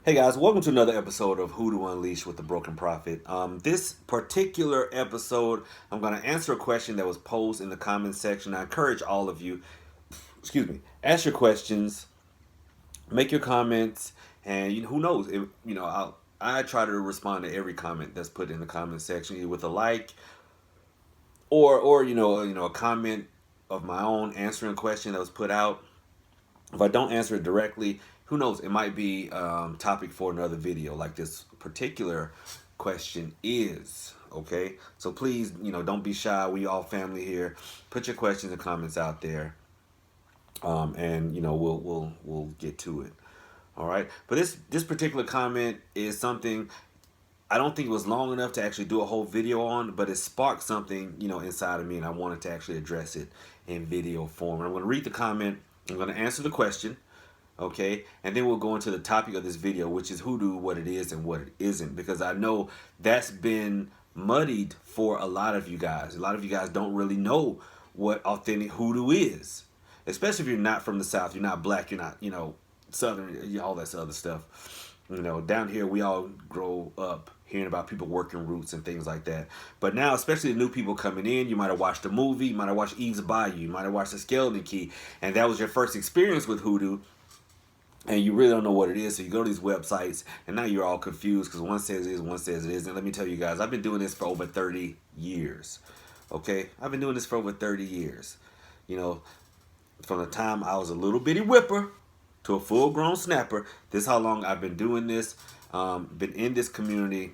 Hey guys, welcome to another episode of Hoodoo Unleashed with the Broken Prophet. This particular episode, I'm going to answer a question that was posed in the comments section. I encourage all of you, ask your questions, make your comments, and who knows? I try to respond to every comment that's put in the comment section, either with a like or a comment of my own answering a question that was put out. If I don't answer it directly, who knows? It might be topic for another video, like this particular question is. Okay, so please, don't be shy. We all family here. Put your questions and comments out there, and we'll get to it. All right, but this particular comment is something I don't think it was long enough to actually do a whole video on, but it sparked something inside of me, and I wanted to actually address it in video form. And I'm going to read the comment. I'm going to answer the question. Okay, and then we'll go into the topic of this video, which is hoodoo, what it is and what it isn't, because I know that's been muddied for a lot of you guys. A lot of you guys don't really know what authentic hoodoo is, especially if you're not from the South, you're not black, you're not Southern, all that other stuff. Down here we all grow up hearing about people working roots and things like that. But now, especially the new people coming in, you might have watched a movie, you might have watched Eve's Bayou, you might have watched The Skeleton Key, and that was your first experience with hoodoo, and you really don't know what it is. So you go to these websites, and now you're all confused because one says it is, one says it isn't. Let me tell you guys, I've been doing this for over 30 years. Okay, I've been doing this for over 30 years. You know, from the time I was a little bitty whipper to a full-grown snapper. This is how long I've been doing this. Been in this community,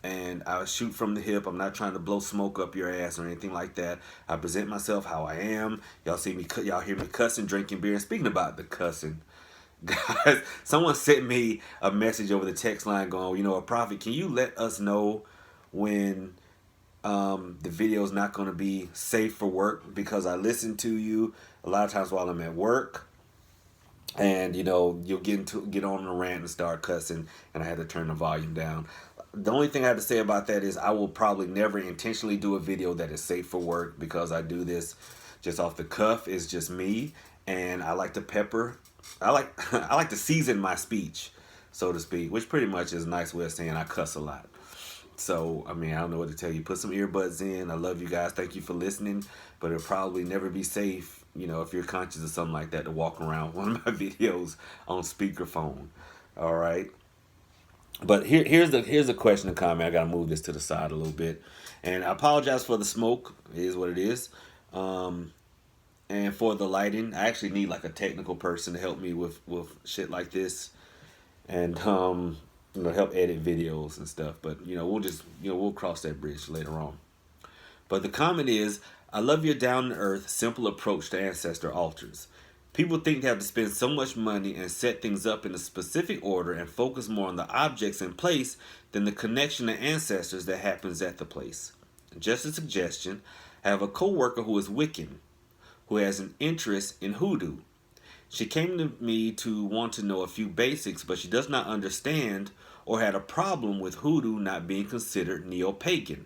and I shoot from the hip. I'm not trying to blow smoke up your ass or anything like that. I present myself how I am. Y'all see me, y'all hear me cussing, drinking beer. And speaking about the cussing, guys, someone sent me a message over the text line going, a prophet, can you let us know when the video is not going to be safe for work? Because I listen to you a lot of times while I'm at work, and you'll get on a rant and start cussing, and I had to turn the volume down. The only thing I have to say about that is I will probably never intentionally do a video that is safe for work, because I do this just off the cuff. It's just me, and I like to pepper. I like to season my speech, so to speak, which pretty much is a nice way of saying I cuss a lot. So, I mean, I don't know what to tell you. Put some earbuds in. I love you guys. Thank you for listening. But it'll probably never be safe, if you're conscious of something like that, to walk around one of my videos on speakerphone. All right. But here's the question and comment. I gotta move this to the side a little bit, and I apologize for the smoke. It is what it is. And for the lighting, I actually need like a technical person to help me with shit like this, and help edit videos and stuff. But we'll cross that bridge later on. But the comment is, I love your down to earth, simple approach to ancestor altars. People think they have to spend so much money and set things up in a specific order and focus more on the objects in place than the connection to ancestors that happens at the place. Just a suggestion, I have a co-worker who is Wiccan, who has an interest in hoodoo. She came to me to want to know a few basics, but she does not understand or had a problem with hoodoo not being considered neo-pagan.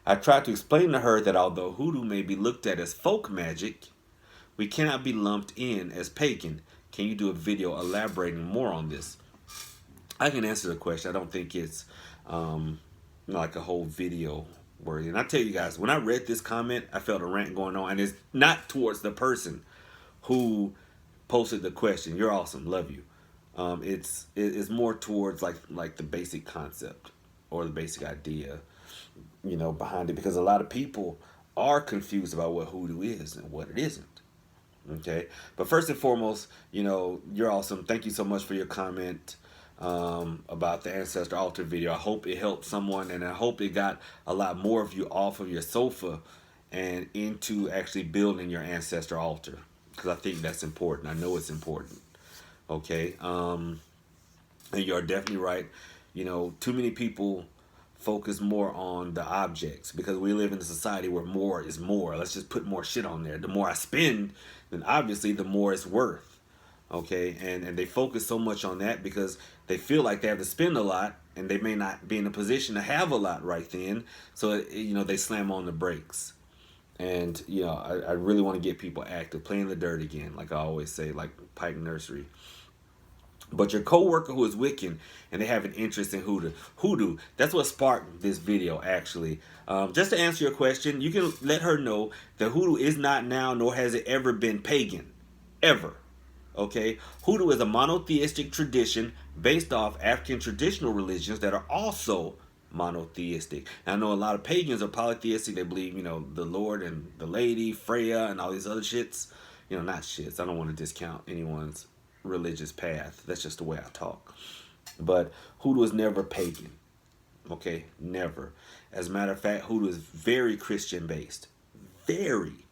I tried to explain to her that although hoodoo may be looked at as folk magic, we cannot be lumped in as pagan. Can you do a video elaborating more on this? I can answer the question. I don't think it's like a whole video worthy. And I tell you guys, when I read this comment, I felt a rant going on, and it's not towards the person who posted the question. You're awesome, love you. It's more towards like the basic concept or the basic idea, behind it, because a lot of people are confused about what hoodoo is and what it isn't. Okay, but first and foremost, you're awesome. Thank you so much for your comment about the ancestor altar video. I hope it helped someone, and I hope it got a lot more of you off of your sofa and into actually building your ancestor altar, because I think that's important. I know it's important. Okay, and you're definitely right. Too many people focus more on the objects, because we live in a society where more is more. Let's just put more shit on there. The more I spend, then obviously the more it's worth. Okay, and they focus so much on that because they feel like they have to spend a lot, and they may not be in a position to have a lot right then. So they slam on the brakes. And I really want to get people active, playing the dirt again, like I always say, like Pike Nursery. But your coworker who is Wiccan and they have an interest in hoodoo, that's what sparked this video actually. Just to answer your question, you can let her know that hoodoo is not now, nor has it ever been pagan, ever. Okay, hoodoo is a monotheistic tradition based off African traditional religions that are also monotheistic. And I know a lot of pagans are polytheistic. They believe, the Lord and the Lady, Freya, and all these other shits. Not shits. I don't want to discount anyone's religious path. That's just the way I talk. But hoodoo is never pagan. Okay, never. As a matter of fact, hoodoo is very Christian based. Very.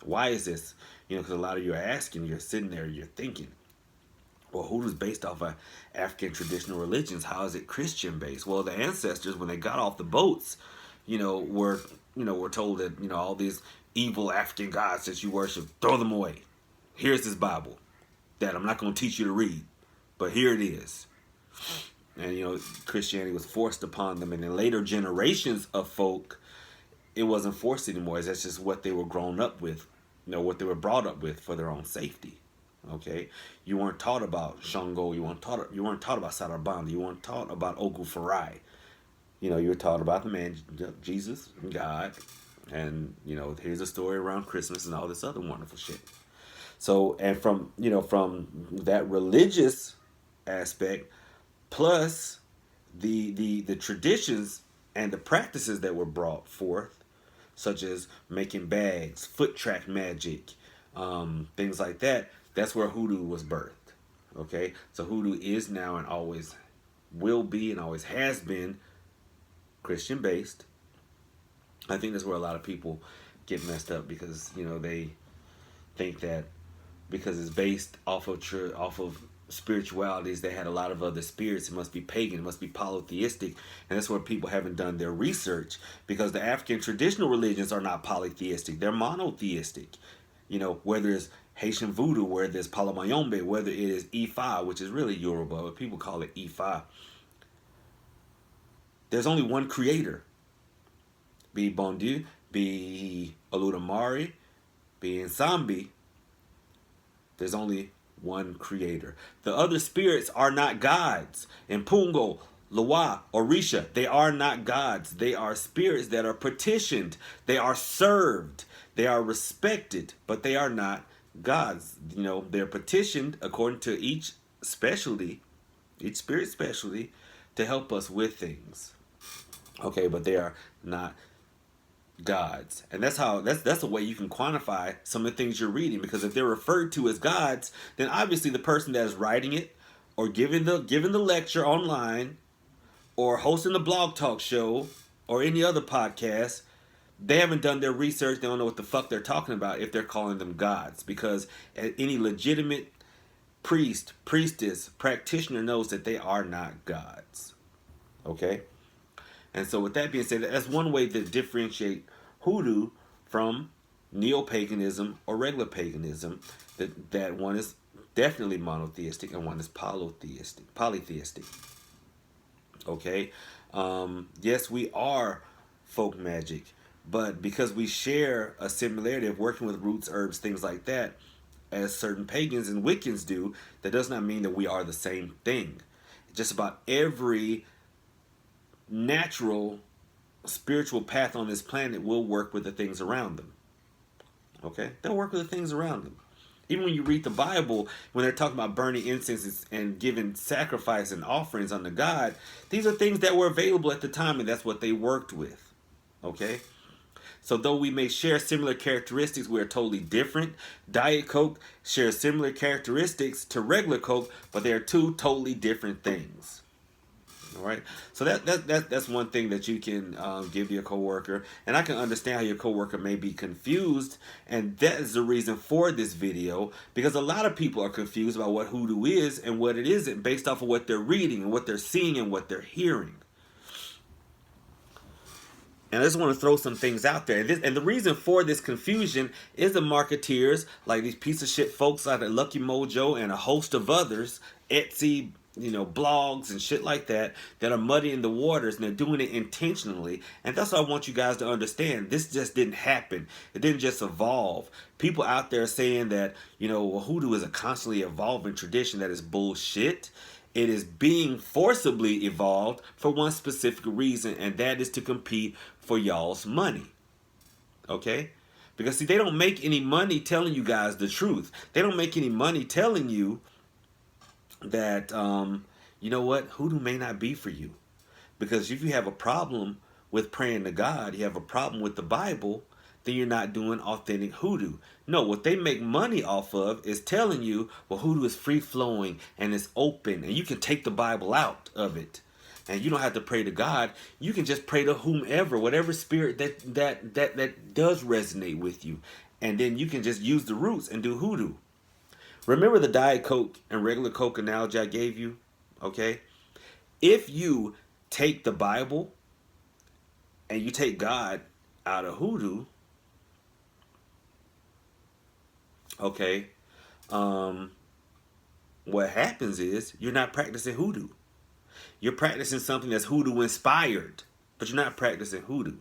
Why is this? Because a lot of you are asking, you're sitting there, you're thinking, well, hoodoo is based off of African traditional religions. How is it Christian based? Well, the ancestors, when they got off the boats, were told that, all these evil African gods that you worship, throw them away. Here's this Bible that I'm not going to teach you to read, but here it is. And, Christianity was forced upon them. And in later generations of folk, it wasn't forced anymore. That's just what they were grown up with, what they were brought up with for their own safety. Okay, you weren't taught about Shango. You weren't taught about Sarabanda. You weren't taught about Ogufarai. You were taught about the man Jesus and God, and here's a story around Christmas and all this other wonderful shit. So, and from that religious aspect, plus the traditions and the practices that were brought forth, such as making bags, foot track magic, things like that. That's where hoodoo was birthed. Okay, so hoodoo is now and always will be and always has been Christian based. I think that's where a lot of people get messed up because they think that because it's based off of spiritualities, they had a lot of other spirits. It must be pagan, it must be polytheistic, and that's where people haven't done their research because the African traditional religions are not polytheistic; they're monotheistic. Whether it's Haitian voodoo, whether it's Palamayombe, whether it is Ifa, which is really Yoruba, but people call it Ifa. There's only one creator. Be Bon Dieu, be Oludumare, be Nsambi. There's only one creator. The other spirits are not gods. Mpungo, Loa, Orisha, they are not gods. They are spirits that are petitioned. They are served. They are respected, but they are not gods. They're petitioned according to each specialty, each spirit specialty, to help us with things. Okay, but they are not gods. And that's a way you can quantify some of the things you're reading, because if they're referred to as gods, then obviously the person that is writing it or giving the lecture online or hosting the blog talk show or any other podcast, they haven't done their research. They don't know what the fuck they're talking about if they're calling them gods, because any legitimate priest, priestess, practitioner knows that they are not gods. Okay? And so with that being said, that's one way to differentiate hoodoo from neo-paganism or regular paganism. That one is definitely monotheistic and one is polytheistic. Okay? Yes, we are folk magic, but because we share a similarity of working with roots, herbs, things like that, as certain pagans and Wiccans do, that does not mean that we are the same thing. Just about every natural spiritual path on this planet will work with the things around them. Okay? They'll work with the things around them. Even when you read the Bible, when they're talking about burning incense and giving sacrifice and offerings unto God, these are things that were available at the time, and that's what they worked with. Okay? So though we may share similar characteristics, we're totally different. Diet Coke shares similar characteristics to regular Coke, but they are two totally different things. All right, so that's one thing that you can give your coworker, and I can understand how your coworker may be confused, and that is the reason for this video, because a lot of people are confused about what hoodoo is and what it isn't based off of what they're reading and what they're seeing and what they're hearing. And I just want to throw some things out there. And the reason for this confusion is the marketeers, like these piece of shit folks out at Lucky Mojo and a host of others, Etsy, blogs and shit like that are muddying the waters, and they're doing it intentionally. And that's what I want you guys to understand. This just didn't happen. It didn't just evolve. People out there saying that, hoodoo is a constantly evolving tradition. That is bullshit. It is being forcibly evolved for one specific reason, and that is to compete for y'all's money. Okay? Because, see, they don't make any money telling you guys the truth. They don't make any money telling you that, you know what, hoodoo may not be for you. Because if you have a problem with praying to God, you have a problem with the Bible, then you're not doing authentic hoodoo. No, what they make money off of is telling you, well, hoodoo is free-flowing and it's open, and you can take the Bible out of it. And you don't have to pray to God. You can just pray to whomever, whatever spirit that does resonate with you. And then you can just use the roots and do hoodoo. Remember the Diet Coke and regular Coke analogy I gave you? Okay? If you take the Bible and you take God out of hoodoo, okay, what happens is you're not practicing hoodoo. You're practicing something that's hoodoo inspired, but you're not practicing hoodoo.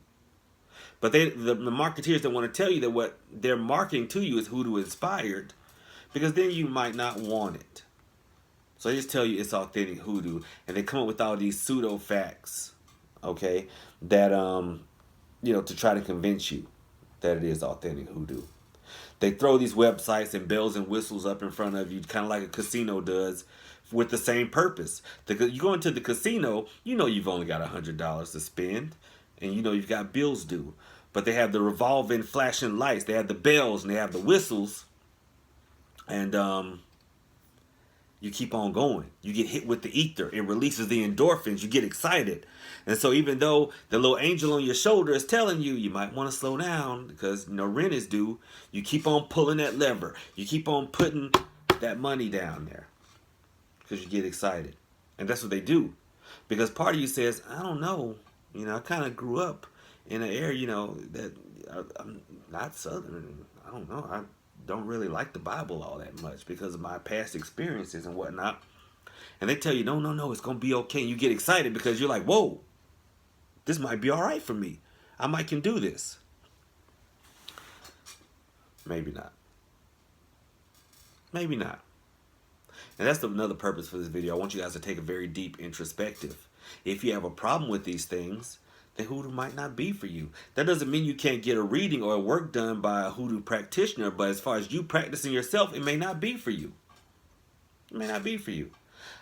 But the marketeers don't want to tell you that what they're marketing to you is hoodoo inspired, because then you might not want it. So they just tell you it's authentic hoodoo, and they come up with all these pseudo facts, okay, that to try to convince you that it is authentic hoodoo. They throw these websites and bells and whistles up in front of you, kind of like a casino does, with the same purpose. You go into the casino, you've only got $100 to spend, and you've got bills due. But they have the revolving flashing lights, they have the bells, and they have the whistles, and you keep on going. You get hit with the ether. It releases the endorphins. You get excited. And so even though the little angel on your shoulder is telling you, you might want to slow down because rent is due, you keep on pulling that lever. You keep on putting that money down there because you get excited. And that's what they do. Because part of you says, I don't know. I kind of grew up in an area, that I'm not Southern. I don't know. I don't really like the Bible all that much because of my past experiences and whatnot. And they tell you, no, it's going to be okay. And you get excited because you're like, whoa, this might be all right for me. I might can do this. Maybe not. Maybe not. And that's another purpose for this video. I want you guys to take a very deep introspective. If you have a problem with these things, then hoodoo might not be for you. That doesn't mean you can't get a reading or a work done by a hoodoo practitioner, but as far as you practicing yourself, it may not be for you. It may not be for you.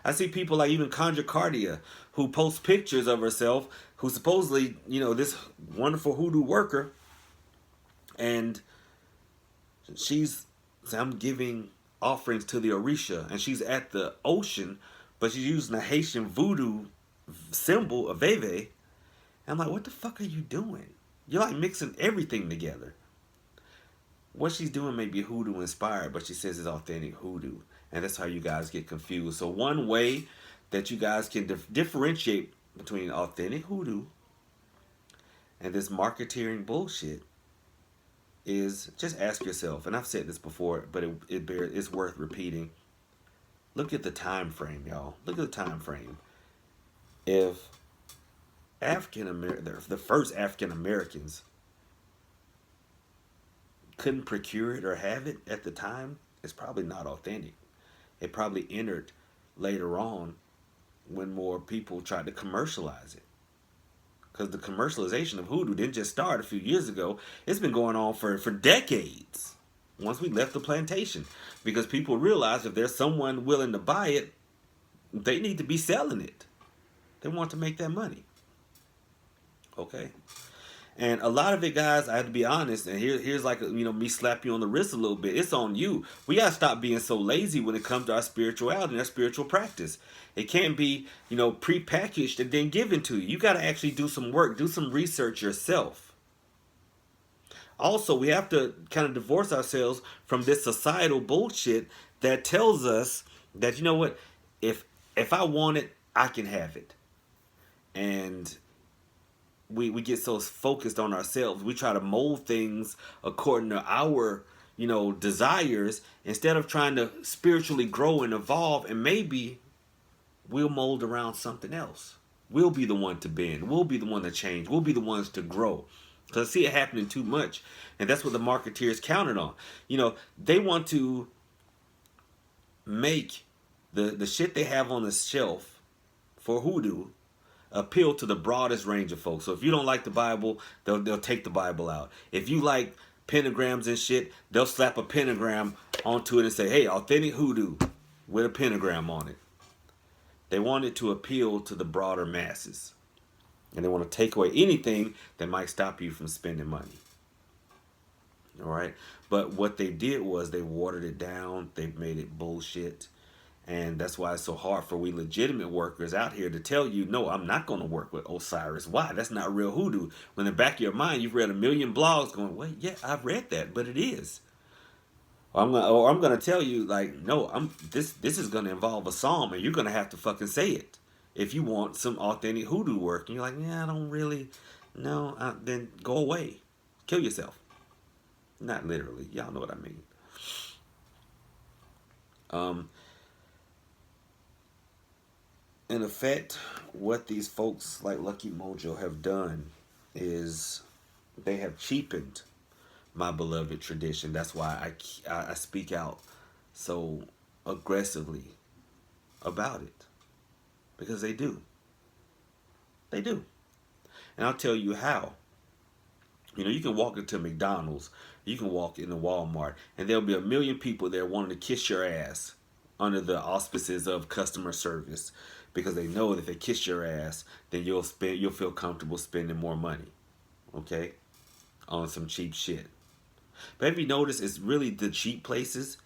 I see people like even Conjure Cardia who post pictures of herself, who supposedly, this wonderful hoodoo worker, and I'm giving offerings to the Orisha, and she's at the ocean, but she's using a Haitian voodoo symbol, a veve. I'm like, what the fuck are you doing? You're like mixing everything together. What she's doing may be hoodoo inspired, but she says it's authentic hoodoo. And that's how you guys get confused. So one way that you guys can differentiate between authentic hoodoo and this marketeering bullshit is just ask yourself, and I've said this before, but it's worth repeating. Look at the time frame, y'all. Look at the time frame. If the first African Americans couldn't procure it or have it at the time, it's probably not authentic. It probably entered later on when more people tried to commercialize it. Because the commercialization of hoodoo didn't just start a few years ago. It's been going on for decades. Once we left the plantation. Because people realized if there's someone willing to buy it, they need to be selling it. They want to make that money. Okay? And a lot of it, guys, I have to be honest, and here's like, me slap you on the wrist a little bit. It's on you. We got to stop being so lazy when it comes to our spirituality and our spiritual practice. It can't be, prepackaged and then given to you. You got to actually do some work, do some research yourself. Also, we have to kind of divorce ourselves from this societal bullshit that tells us that, if I want it, I can have it. And we get so focused on ourselves. We try to mold things according to our, desires, instead of trying to spiritually grow and evolve and maybe we'll mold around something else. We'll be the one to bend. We'll be the one to change. We'll be the ones to grow. Because I see it happening too much. And that's what the marketeers counted on. You know, they want to make the shit they have on the shelf for hoodoo appeal to the broadest range of folks. So if you don't like the Bible, they'll take the Bible out. If you like pentagrams and shit, they'll slap a pentagram onto it and say, hey, authentic hoodoo with a pentagram on it. They want it to appeal to the broader masses. And they want to take away anything that might stop you from spending money. All right. But what they did was they watered it down. They made it bullshit. And that's why it's so hard for we legitimate workers out here to tell you, no, I'm not going to work with Osiris. Why? That's not real hoodoo. When in the back of your mind, you've read a million blogs going, wait, yeah, I've read that, but it is. I'm gonna tell you, like, no, this is gonna involve a psalm, and you're gonna have to fucking say it if you want some authentic hoodoo work. And you're like, yeah, I don't really, no, then go away, kill yourself. Not literally, y'all know what I mean. In effect, what these folks like Lucky Mojo have done is they have cheapened my beloved tradition. That's why I speak out so aggressively about it, because they do. They do. And I'll tell you how. You know, you can walk into McDonald's, you can walk into Walmart, and there'll be a million people there wanting to kiss your ass under the auspices of customer service, because they know that if they kiss your ass, then you'll feel comfortable spending more money, okay, on some cheap shit. But have you noticed it's really the cheap places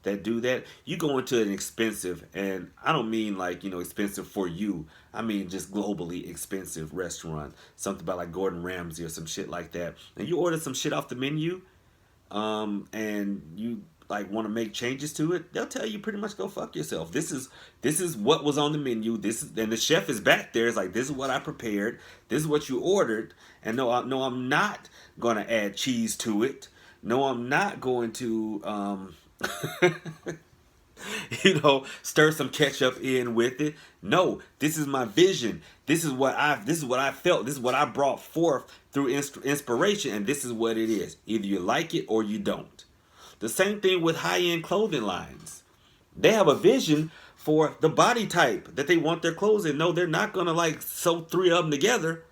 that do that? You go into an expensive, and I don't mean like, you know, expensive for you. I mean just globally expensive restaurant. Something about like Gordon Ramsay or some shit like that. And you order some shit off the menu, and you like want to make changes to it, they'll tell you pretty much go fuck yourself. This is what was on the menu. And the chef is back there. It's like, this is what I prepared. This is what you ordered. And no, I'm not gonna add cheese to it. No, I'm not going to, you know, stir some ketchup in with it. No, this is my vision. This is what I felt. This is what I brought forth through inspiration, and this is what it is. Either you like it or you don't. The same thing with high-end clothing lines. They have a vision for the body type that they want their clothes in. No, they're not gonna like sew 3 of them together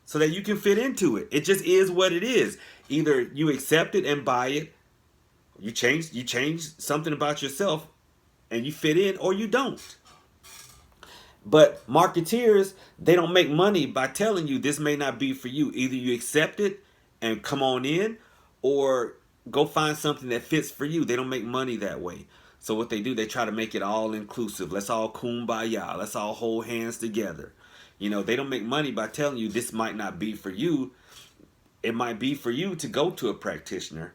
so that you can fit into it. It just is what it is. Either you accept it and buy it, you change something about yourself and you fit in, or you don't. But marketeers, they don't make money by telling you this may not be for you. Either you accept it and come on in, or go find something that fits for you. They don't make money that way. So what they do, they try to make it all inclusive. Let's all kumbaya. Let's all hold hands together. You know, they don't make money by telling you this might not be for you. It might be for you to go to a practitioner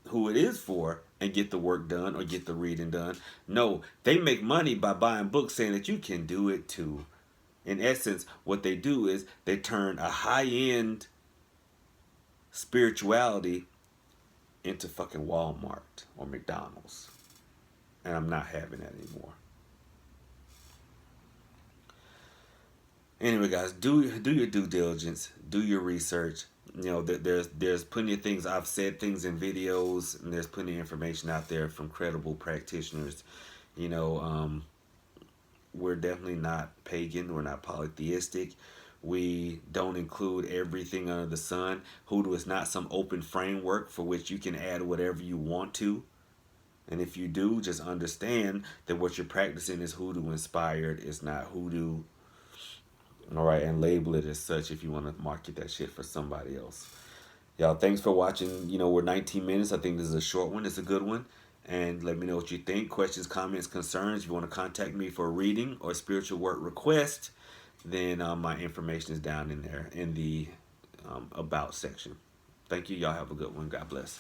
who it is for and get the work done or get the reading done. No, they make money by buying books saying that you can do it too. In essence, what they do is they turn a high-end spirituality into fucking Walmart or McDonald's. And I'm not having that anymore. Anyway, guys, do your due diligence, do your research. You know, there's plenty of things. I've said things in videos, and there's plenty of information out there from credible practitioners. You know, we're definitely not pagan. We're not polytheistic. We don't include everything under the sun. Hoodoo is not some open framework for which you can add whatever you want to. And if you do, just understand that what you're practicing is hoodoo inspired. It's not hoodoo. All right, and label it as such if you want to market that shit for somebody else. Y'all, thanks for watching. You know, we're 19 minutes. I think this is a short one. It's a good one. And let me know what you think. Questions, comments, concerns. If you want to contact me for a reading or spiritual work request, then my information is down in there in the About section. Thank you. Y'all have a good one. God bless.